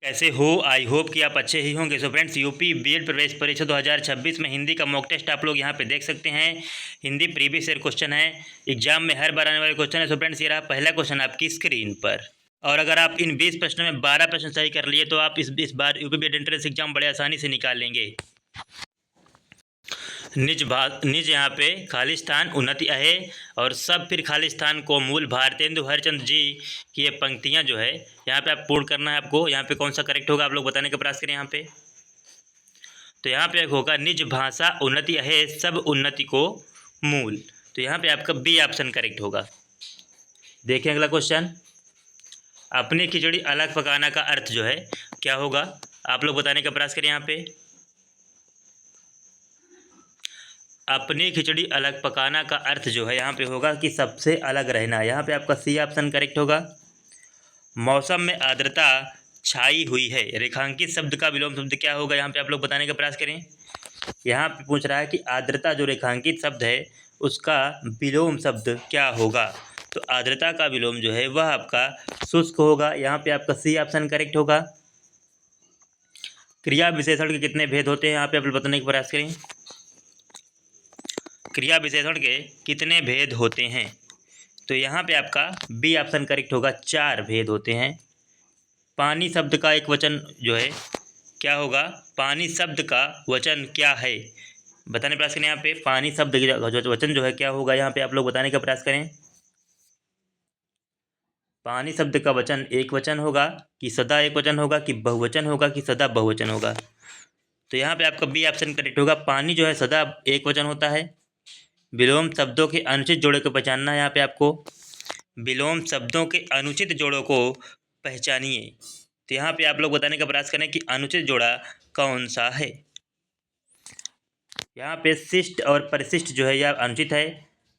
कैसे हो? I hope कि आप अच्छे ही होंगे। सो फ्रेंड्स, यूपी बीएड प्रवेश परीक्षा 2026 में हिंदी का मॉक टेस्ट आप लोग यहाँ पे देख सकते हैं। हिंदी प्रीवियस ईयर क्वेश्चन है, एग्जाम में हर बार आने वाले क्वेश्चन है। सो फ्रेंड्स, ये रहा पहला क्वेश्चन आपकी स्क्रीन पर। और अगर आप इन 20 प्रश्नों में 12 प्रश्न सही कर लिए तो आप इस बार यूपी बीएड एंट्रेंस एग्जाम बड़े आसानी से निकाल लेंगे। निज यहाँ पे खालिस्तान उन्नति आहे और सब फिर खालिस्तान को मूल भारतेंदु हरिचंद्र जी की ये पंक्तियाँ जो है यहाँ पे आप पूर्ण करना है आपको। यहाँ पे कौन सा करेक्ट होगा आप लोग बताने का प्रयास करें यहाँ पे। तो यहाँ पे होगा निज भाषा उन्नति आहे सब उन्नति को मूल। तो यहाँ पे आपका बी ऑप्शन करेक्ट होगा। देखिए अगला क्वेश्चन, अपनी खिचड़ी अलग पकाना का अर्थ जो है क्या होगा आप लोग बताने का प्रयास करें यहाँ पे। अपनी खिचड़ी अलग पकाना का अर्थ जो है यहाँ पे होगा कि सबसे अलग रहना। यहाँ पे आपका सी ऑप्शन करेक्ट होगा। मौसम में आर्द्रता छाई हुई है, रेखांकित शब्द का विलोम शब्द क्या होगा यहाँ पे आप लोग बताने का प्रयास करें। यहाँ पे पूछ रहा है कि आर्द्रता जो रेखांकित शब्द है उसका विलोम शब्द क्या होगा। तो आर्द्रता का विलोम जो है वह आपका शुष्क होगा। यहाँ पे आपका सी ऑप्शन करेक्ट होगा। क्रिया विशेषण के कितने भेद होते हैं यहाँ पे आप लोग बताने का प्रयास करें। क्रिया विशेषण के कितने भेद होते हैं। तो यहाँ पे आपका बी ऑप्शन करेक्ट होगा, 4 भेद होते हैं। पानी शब्द का एक वचन जो है क्या होगा, पानी शब्द का वचन क्या है बताने प्रयास करें। यहाँ पे पानी शब्द का वचन जो है क्या होगा यहाँ पे आप लोग बताने का प्रयास करें। पानी शब्द का वचन एक वचन होगा कि सदा एक वचन होगा कि बहुवचन होगा कि सदा बहुवचन होगा। तो यहाँ पे आपका बी ऑप्शन करेक्ट होगा। पानी जो है सदा एक वचन होता है। विलोम शब्दों के अनुचित जोड़े को पहचानना है यहाँ पे आपको। विलोम शब्दों के अनुचित जोड़ों को पहचानिए। तो यहाँ पे आप लोग बताने का प्रयास करें कि अनुचित जोड़ा कौन सा है। यहाँ पे शिष्ट और परिशिष्ट जो है यह अनुचित है।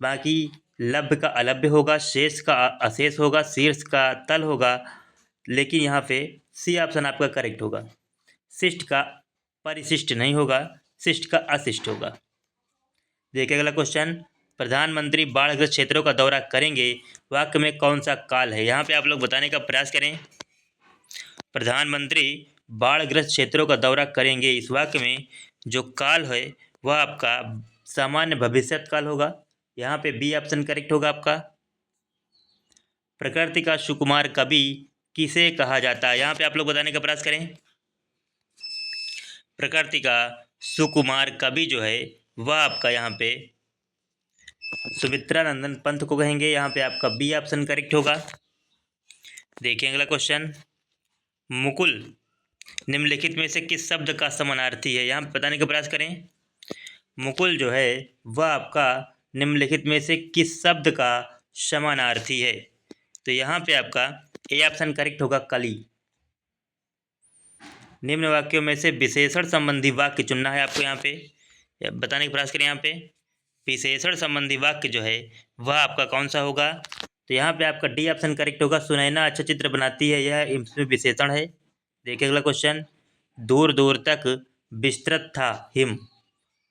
बाकी लभ्य का अलभ्य होगा, शेष का अशेष होगा, शीर्ष का तल होगा। लेकिन यहाँ पे सी ऑप्शन आपका करेक्ट होगा। शिष्ट का परिशिष्ट नहीं होगा, शिष्ट का अशिष्ट होगा। देखिए अगला क्वेश्चन, प्रधानमंत्री बाढ़ग्रस्त क्षेत्रों का दौरा करेंगे, वाक्य में कौन सा काल है यहाँ पे आप लोग बताने का प्रयास करें। प्रधानमंत्री बाढ़ग्रस्त क्षेत्रों का दौरा करेंगे, इस वाक्य में जो काल है वह आपका सामान्य भविष्यत काल होगा। यहाँ पे बी ऑप्शन करेक्ट होगा आपका। प्रकृति का सुकुमार कवि किसे कहा जाता है यहाँ पे आप लोग बताने का प्रयास करें। प्रकृति का सुकुमार कवि जो है वह आपका यहाँ पे सुमित्रा नंदन पंत को कहेंगे। यहाँ पे आपका बी ऑप्शन करेक्ट होगा। देखिए अगला क्वेश्चन, मुकुल निम्नलिखित में से किस शब्द का समानार्थी है यहाँ पे बताने का प्रयास करें। मुकुल जो है वह आपका निम्नलिखित में से किस शब्द का समानार्थी है। तो यहाँ पे आपका ए ऑप्शन करेक्ट होगा, कली। निम्न वाक्यों में से विशेषण संबंधी वाक्य चुनना है आपको। यहाँ पे बताने का प्रयास करें। यहाँ पे विशेषण संबंधी वाक्य जो है वह आपका कौन सा होगा। तो यहाँ पे आपका डी ऑप्शन करेक्ट होगा, सुनैना अच्छा चित्र बनाती है, यह इसमें विशेषण है। देखिए अगला क्वेश्चन, दूर दूर तक विस्तृत था हिम,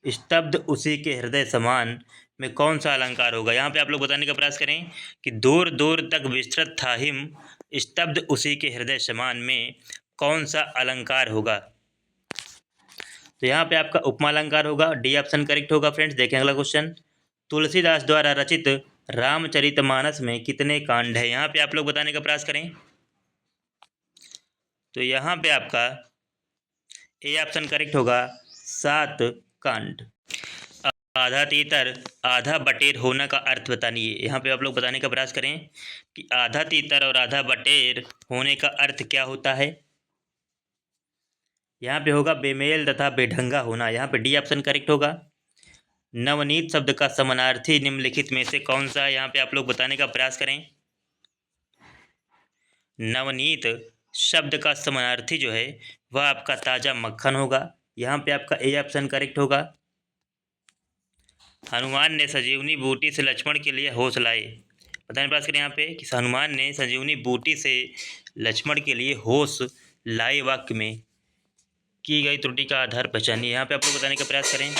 स्तब्ध उसी के हृदय समान में कौन सा अलंकार होगा। यहाँ पे आप लोग बताने का प्रयास करें कि दूर दूर तक विस्तृत था हिम, स्तब्ध उसी के हृदय समान में कौन सा अलंकार होगा। तो यहाँ पे आपका उपमा अलंकार होगा, डी ऑप्शन करेक्ट होगा। फ्रेंड्स देखें अगला क्वेश्चन, तुलसीदास द्वारा रचित रामचरितमानस में कितने कांड है यहाँ पे आप लोग बताने का प्रयास करें। तो यहाँ पे आपका ए ऑप्शन करेक्ट होगा, 7 कांड। आधा तीतर आधा बटेर होने का अर्थ बताइए। यहाँ पे आप लोग बताने का प्रयास करें कि आधा तीतर और आधा बटेर होने का अर्थ क्या होता है। यहाँ पे होगा बेमेल तथा बेढंगा होना। यहाँ पे डी ऑप्शन करेक्ट होगा। नवनीत शब्द का समानार्थी निम्नलिखित में से कौन सा है यहाँ पे आप लोग बताने का प्रयास करें। नवनीत शब्द का समानार्थी जो है वह आपका ताजा मक्खन होगा। यहाँ पे आपका ए ऑप्शन करेक्ट होगा। हनुमान ने संजीवनी बूटी से लक्ष्मण के लिए होश लाए, बताने प्रयास करें यहाँ पे कि हनुमान ने संजीवनी बूटी से लक्ष्मण के लिए होश लाए वाक्य में की गई त्रुटि का आधार पहचानिए। यहाँ पे आप लोग बताने का प्रयास करें।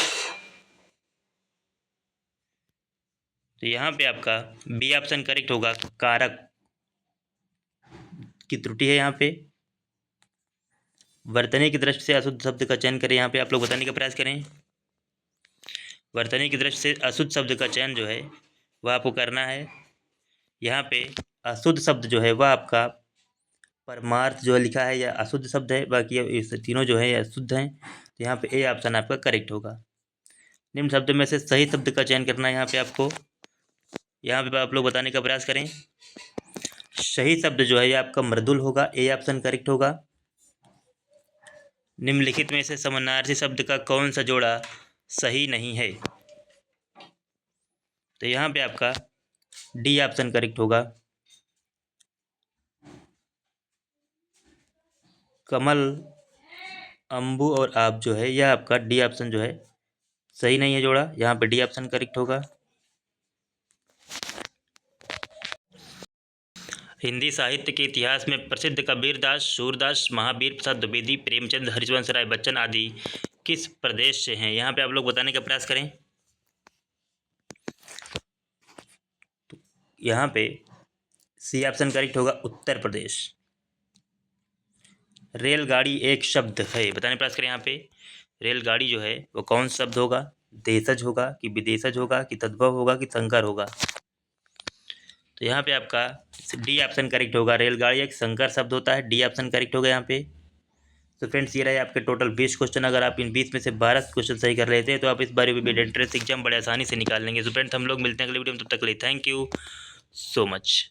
तो यहाँ पे आपका बी ऑप्शन करेक्ट होगा, कारक की त्रुटि है यहाँ पे। वर्तनी की दृष्टि से अशुद्ध शब्द का चयन करें। यहाँ पे आप लोग बताने का प्रयास करें। वर्तनी की दृष्टि से अशुद्ध शब्द का चयन जो है वह आपको करना है। यहाँ पे अशुद्ध शब्द जो है वह आपका परमार्थ जो लिखा है यह अशुद्ध शब्द है, बाकी इस तीनों जो है यह शुद्ध हैं। तो यहाँ पे ए ऑप्शन आपका करेक्ट होगा। निम्न शब्द में से सही शब्द का चयन करना है यहाँ पे आपको। यहाँ पे आप लोग बताने का प्रयास करें। सही शब्द जो है ये आपका मृदुल होगा, ए ऑप्शन करेक्ट होगा। निम्नलिखित में से समानार्थी शब्द का कौन सा जोड़ा सही नहीं है? तो यहाँ पे आपका डी ऑप्शन करेक्ट होगा। कमल, अंबु और आप जो है यह आपका डी ऑप्शन जो है सही नहीं है जोड़ा। यहाँ पे डी ऑप्शन करेक्ट होगा। हिंदी साहित्य के इतिहास में प्रसिद्ध कबीरदास, सूरदास, महावीर प्रसाद द्विवेदी, प्रेमचंद, हरिवंश राय बच्चन आदि किस प्रदेश से हैं? यहाँ पे आप लोग बताने का प्रयास करें। तो यहाँ पे सी ऑप्शन करेक्ट होगा, उत्तर प्रदेश। रेलगाड़ी एक शब्द है, बताने का प्रयास करें। यहाँ पे रेलगाड़ी जो है वो कौन सा शब्द होगा? देशज होगा कि विदेशज होगा कि तद्भव होगा कि संकर होगा? तो यहाँ पे आपका डी ऑप्शन करेक्ट होगा। रेलगाड़ी एक संकर शब्द होता है, डी ऑप्शन करेक्ट होगा यहाँ पे। तो फ्रेंड्स ये रहे आपके टोटल 20 क्वेश्चन। अगर आप इन 20 में से 12 क्वेश्चन सही कर लेते हैं तो आप इस बार भी एंट्रेंस एग्जाम बड़े आसानी से निकाल लेंगे। तो फ्रेंड्स हम लोग मिलते हैं अगले वीडियो में, तब तक के लिए थैंक यू सो मच।